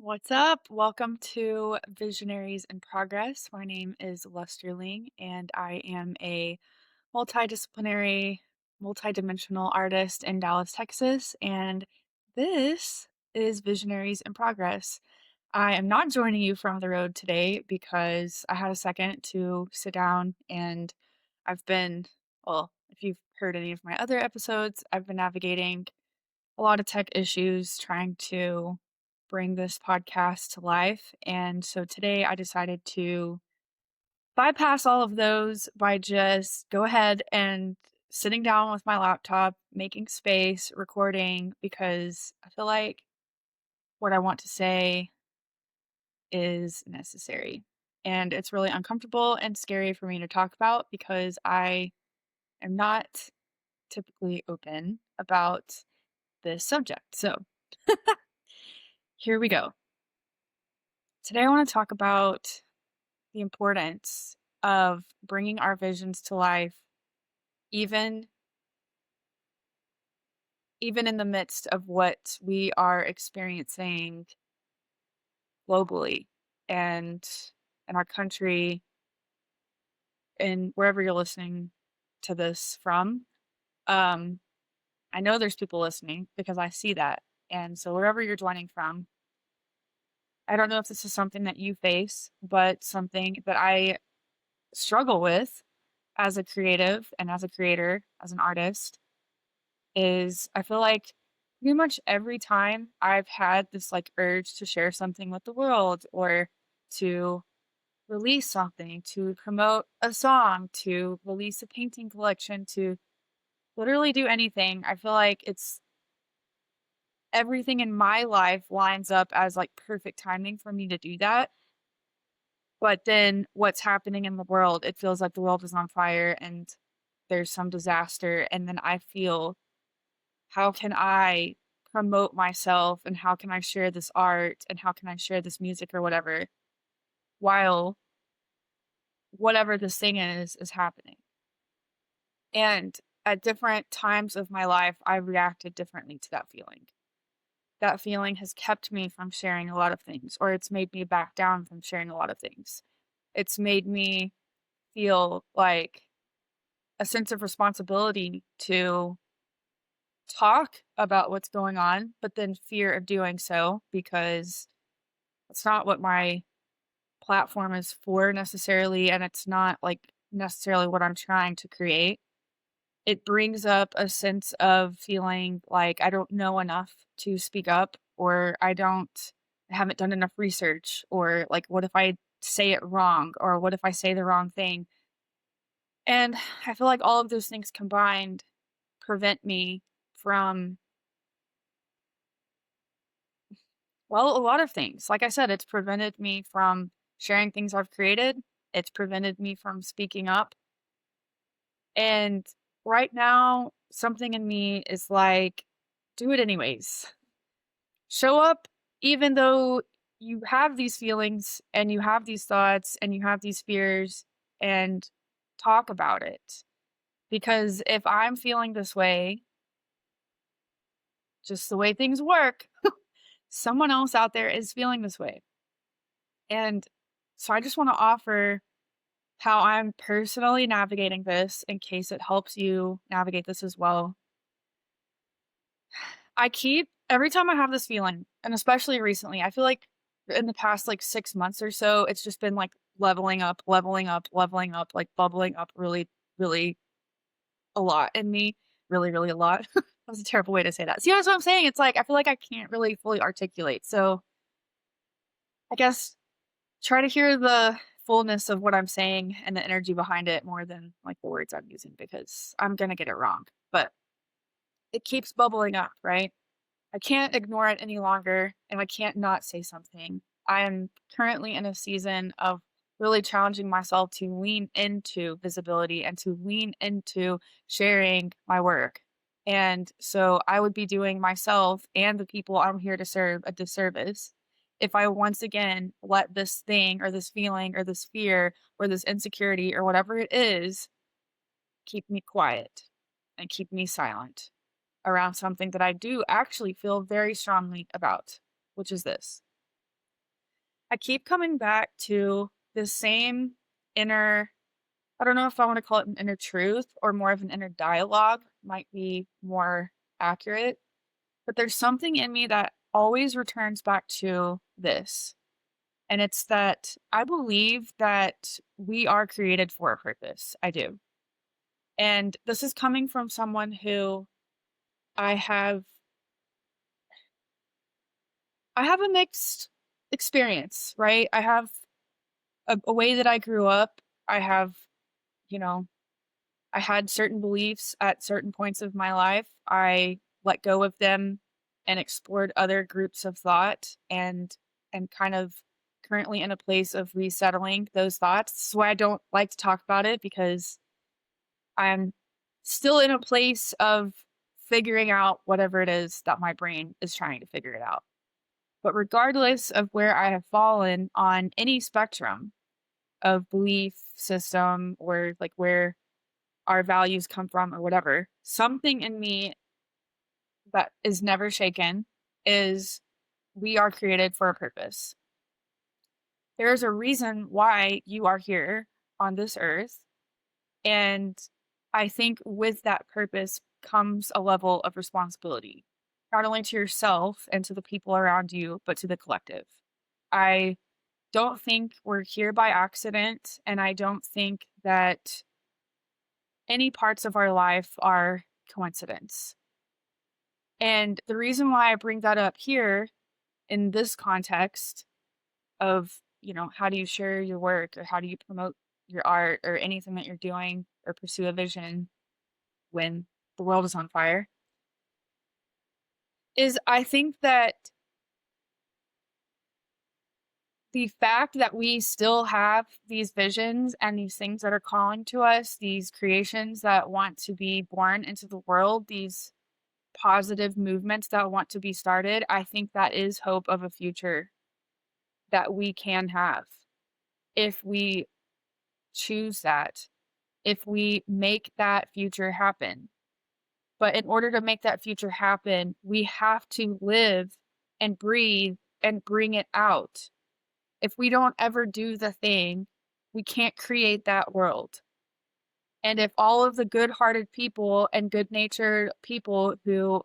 What's up? Welcome to Visionaries in Progress. My name is Lusterling, and I am a multidisciplinary, multidimensional artist in Dallas, Texas. And this is Visionaries in Progress. I am not joining you from the road today because I had a second to sit down and I've been, well, if you've heard any of my other episodes, I've been navigating a lot of tech issues trying to bring this podcast to life. And so today I decided to bypass all of those by just go ahead and sitting down with my laptop, making space, recording, because I feel like what I want to say is necessary. And it's really uncomfortable and scary for me to talk about because I am not typically open about this subject. So here we go. Today, I want to talk about the importance of bringing our visions to life, even even in the midst of what we are experiencing globally and in our country and wherever you're listening to this from. Um, I know there's people listening because I see that. And so wherever you're joining from, I don't know if this is something that you face, but something that I struggle with as a creative and as a creator, as an artist, is I feel like pretty much every time I've had this like urge to share something with the world or to release something, to promote a song, to release a painting collection, to literally do anything, I feel like it's everything in my life lines up as like perfect timing for me to do that. But then what's happening in the world, it feels like the world is on fire and there's some disaster. And then I feel, how can I promote myself and how can I share this art and how can I share this music or whatever while whatever this thing is happening? And at different times of my life, I reacted differently to that feeling. That feeling has kept me from sharing a lot of things, or it's made me back down from sharing a lot of things. It's made me feel like a sense of responsibility to talk about what's going on, but then fear of doing so because it's not what my platform is for necessarily, and it's not like necessarily what I'm trying to create. It brings up a sense of feeling like I don't know enough to speak up, or I haven't done enough research, or like, what if I say it wrong, or what if I say the wrong thing? And I feel like all of those things combined prevent me from, well, a lot of things. Like I said, it's prevented me from sharing things I've created. It's prevented me from speaking up. And right now, something in me is like, do it anyways. Show up, even though you have these feelings and you have these thoughts and you have these fears, and talk about it. Because if I'm feeling this way, just the way things work, someone else out there is feeling this way. And so I just want to offer how I'm personally navigating this in case it helps you navigate this as well. I keep every time I have this feeling, and especially recently, I feel like in the past like 6 months or so, it's just been like leveling up, leveling up, leveling up, like bubbling up really, really a lot in me. Really, really a lot. That was a terrible way to say that. See, that's what I'm saying. It's like I feel like I can't really fully articulate. So I guess try to hear the fullness of what I'm saying and the energy behind it more than like the words I'm using because I'm gonna get it wrong. But it keeps bubbling up, right? I can't ignore it any longer and I can't not say something. I am currently in a season of really challenging myself to lean into visibility and to lean into sharing my work. And so I would be doing myself and the people I'm here to serve a disservice if I once again let this thing or this feeling or this fear or this insecurity or whatever it is keep me quiet and keep me silent around something that I do actually feel very strongly about, which is this. I keep coming back to the same inner, I don't know if I want to call it an inner truth or more of an inner dialogue, might be more accurate. But there's something in me that always returns back to this. And it's that I believe that we are created for a purpose. I do. And this is coming from someone who I have I have a mixed experience, right? I have a way that I grew up. I have, you know, I had certain beliefs at certain points of my life. I let go of them and explored other groups of thought and kind of currently in a place of resettling those thoughts. This is why I don't like to talk about it because I'm still in a place of figuring out whatever it is that my brain is trying to figure it out. But regardless of where I have fallen on any spectrum of belief system or like where our values come from or whatever, something in me that is never shaken is we are created for a purpose. There is a reason why you are here on this earth. And I think with that purpose comes a level of responsibility, not only to yourself and to the people around you, but to the collective. I don't think we're here by accident. And I don't think that any parts of our life are coincidence. And the reason why I bring that up here in this context of, how do you share your work or how do you promote your art or anything that you're doing or pursue a vision when the world is on fire is I think that the fact that we still have these visions and these things that are calling to us, these creations that want to be born into the world, these positive movements that want to be started, I think that is hope of a future that we can have if we choose that, if we make that future happen. But in order to make that future happen, we have to live and breathe and bring it out. If we don't ever do the thing, we can't create that world. And if all of the good-hearted people and good-natured people who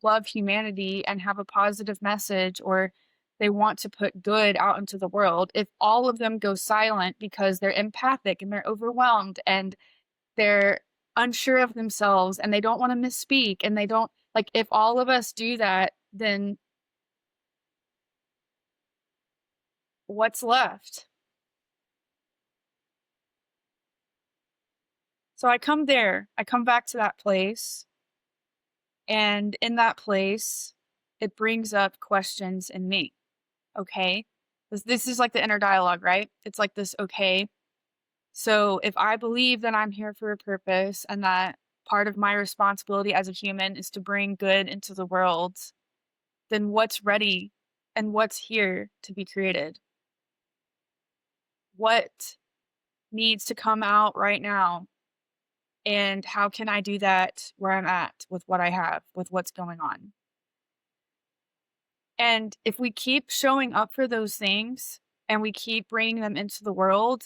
love humanity and have a positive message or they want to put good out into the world, if all of them go silent because they're empathic and they're overwhelmed and they're unsure of themselves and they don't want to misspeak and they don't like if all of us do that, then what's left? So I come there, I come back to that place, and in that place, it brings up questions in me. Okay. This is like the inner dialogue, right? It's like this, okay. So if I believe that I'm here for a purpose and that part of my responsibility as a human is to bring good into the world, then what's ready and what's here to be created? What needs to come out right now? And how can I do that where I'm at with what I have, with what's going on? And if we keep showing up for those things and we keep bringing them into the world,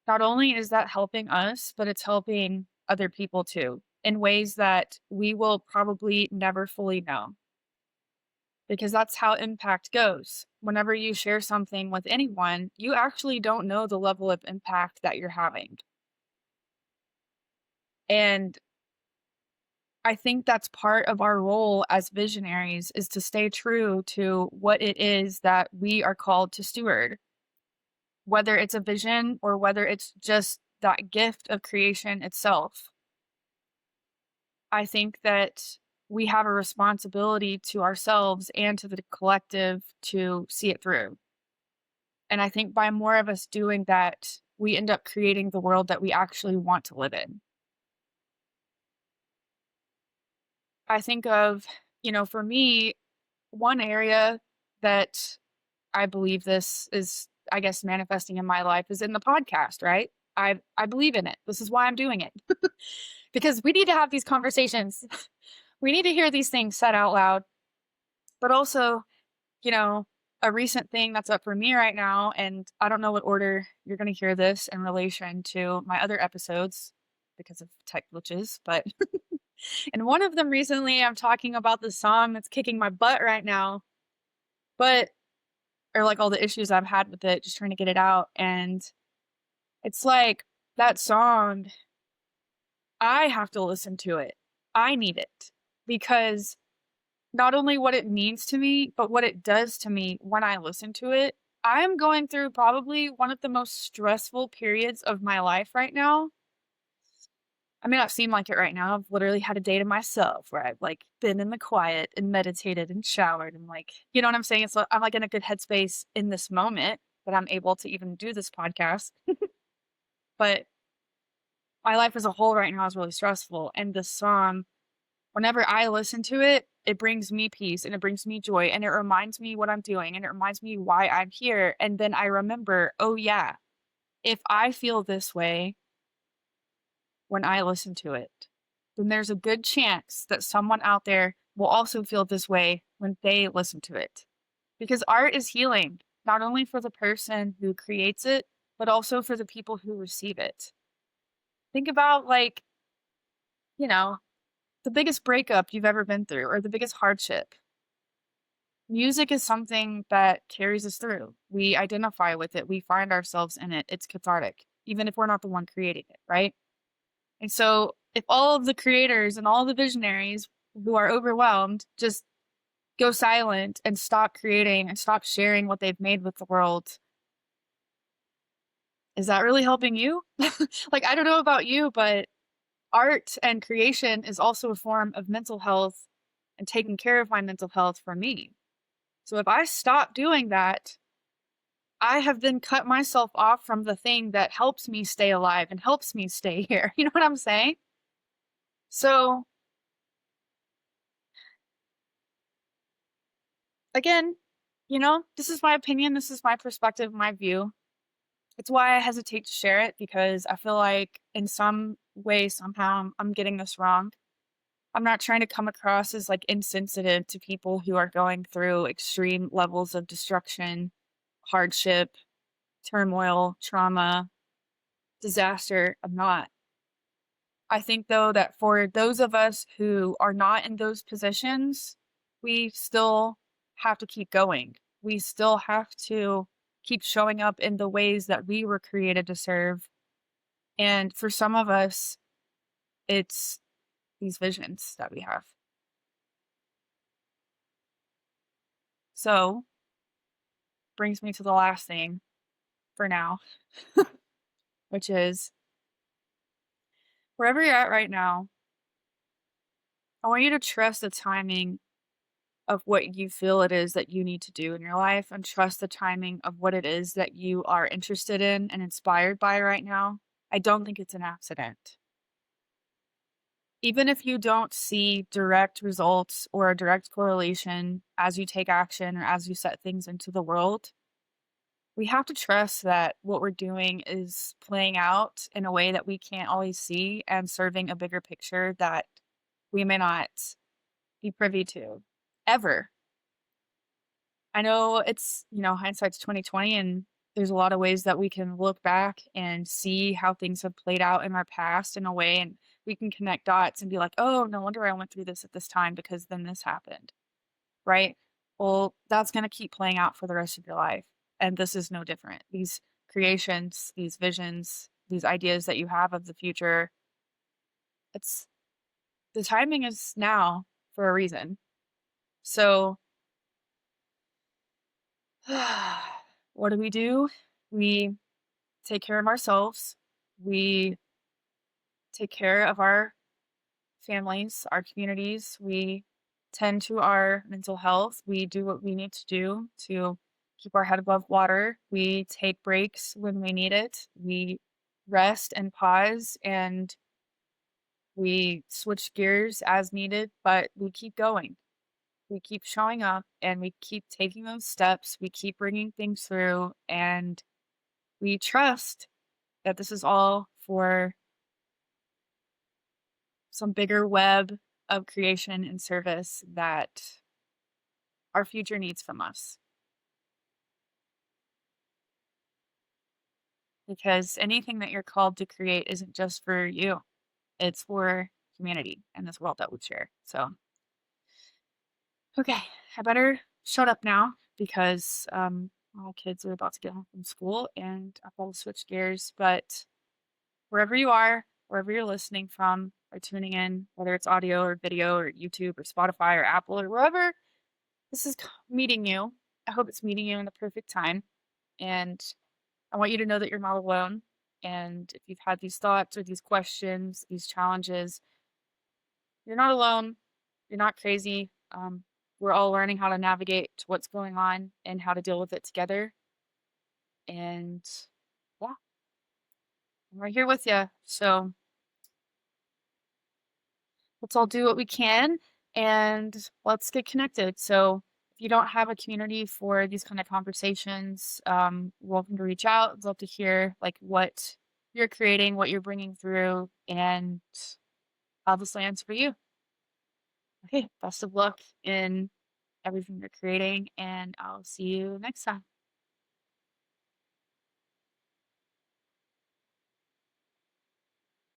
not only is that helping us, but it's helping other people too in ways that we will probably never fully know. Because that's how impact goes. Whenever you share something with anyone, you actually don't know the level of impact that you're having. And I think that's part of our role as visionaries is to stay true to what it is that we are called to steward, whether it's a vision or whether it's just that gift of creation itself. I think that we have a responsibility to ourselves and to the collective to see it through. And I think by more of us doing that, we end up creating the world that we actually want to live in. I think of, for me, one area that I believe this is, I guess, manifesting in my life is in the podcast, right? I believe in it. This is why I'm doing it. Because we need to have these conversations. We need to hear these things said out loud. But also, you know, a recent thing that's up for me right now, and I don't know what order you're going to hear this in relation to my other episodes because of tech glitches, but in one of them recently, I'm talking about the song that's kicking my butt right now, but or like all the issues I've had with it, just trying to get it out. And it's like that song, I have to listen to it. I need it because not only what it means to me, but what it does to me when I listen to it. I am going through probably one of the most stressful periods of my life right now. I may not seem like it right now. I've literally had a day to myself where I've like been in the quiet and meditated and showered and like, you know what I'm saying? It's I'm like in a good headspace in this moment that I'm able to even do this podcast. But my life as a whole right now is really stressful. And this song, whenever I listen to it, it brings me peace and it brings me joy and it reminds me what I'm doing and it reminds me why I'm here. And then I remember, oh yeah, if I feel this way when I listen to it, then there's a good chance that someone out there will also feel this way when they listen to it. Because art is healing, not only for the person who creates it, but also for the people who receive it. Think about like, you know, the biggest breakup you've ever been through or the biggest hardship. Music is something that carries us through. We identify with it, we find ourselves in it. It's cathartic, even if we're not the one creating it, right? And so, if all of the creators and all the visionaries who are overwhelmed just go silent and stop creating and stop sharing what they've made with the world, is that really helping you? Like, I don't know about you, but art and creation is also a form of mental health and taking care of my mental health for me. So if I stop doing that, I have then cut myself off from the thing that helps me stay alive and helps me stay here. You know what I'm saying? So again, this is my opinion, this is my perspective, my view. It's why I hesitate to share it because I feel like in some way, somehow, I'm getting this wrong. I'm not trying to come across as like insensitive to people who are going through extreme levels of destruction, hardship, turmoil, trauma, disaster. I'm not. I think though that for those of us who are not in those positions, we still have to keep going. We still have to keep showing up in the ways that we were created to serve. And for some of us, it's these visions that we have. So, brings me to the last thing for now, which is wherever you're at right now, I want you to trust the timing of what you feel it is that you need to do in your life and trust the timing of what it is that you are interested in and inspired by right now. I don't think it's an accident. Even if you don't see direct results or a direct correlation as you take action or as you set things into the world, we have to trust that what we're doing is playing out in a way that we can't always see and serving a bigger picture that we may not be privy to ever. I know it's, hindsight's 2020 and there's a lot of ways that we can look back and see how things have played out in our past in a way and we can connect dots and be like, "Oh, no wonder I went through this at this time because then this happened." Right? Well, that's going to keep playing out for the rest of your life. And this is no different. These creations, these visions, these ideas that you have of the future, it's the timing is now for a reason. So, what do? We take care of ourselves. We take care of our families, our communities. We tend to our mental health. We do what we need to do to keep our head above water. We take breaks when we need it. We rest and pause and we switch gears as needed, but we keep going. We keep showing up and we keep taking those steps. We keep bringing things through and we trust that this is all for some bigger web of creation and service that our future needs from us. because anything that you're called to create isn't just for you, it's for humanity and this world that we share. So, okay, I better shut up now because all kids are about to get home from school and I've got to switch gears. But wherever you are, wherever you're listening from or tuning in, whether it's audio or video or YouTube or Spotify or Apple or wherever this is meeting you, I hope it's meeting you in the perfect time. And I want you to know that you're not alone. And if you've had these thoughts or these questions, these challenges, you're not alone. You're not crazy. We're all learning how to navigate what's going on and how to deal with it together. And yeah, I'm right here with you. So let's all do what we can and let's get connected. So if you don't have a community for these kind of conversations, welcome to reach out. I'd love to hear like what you're creating, what you're bringing through, and how this lands for you. Okay, best of luck in everything you're creating, and I'll see you next time.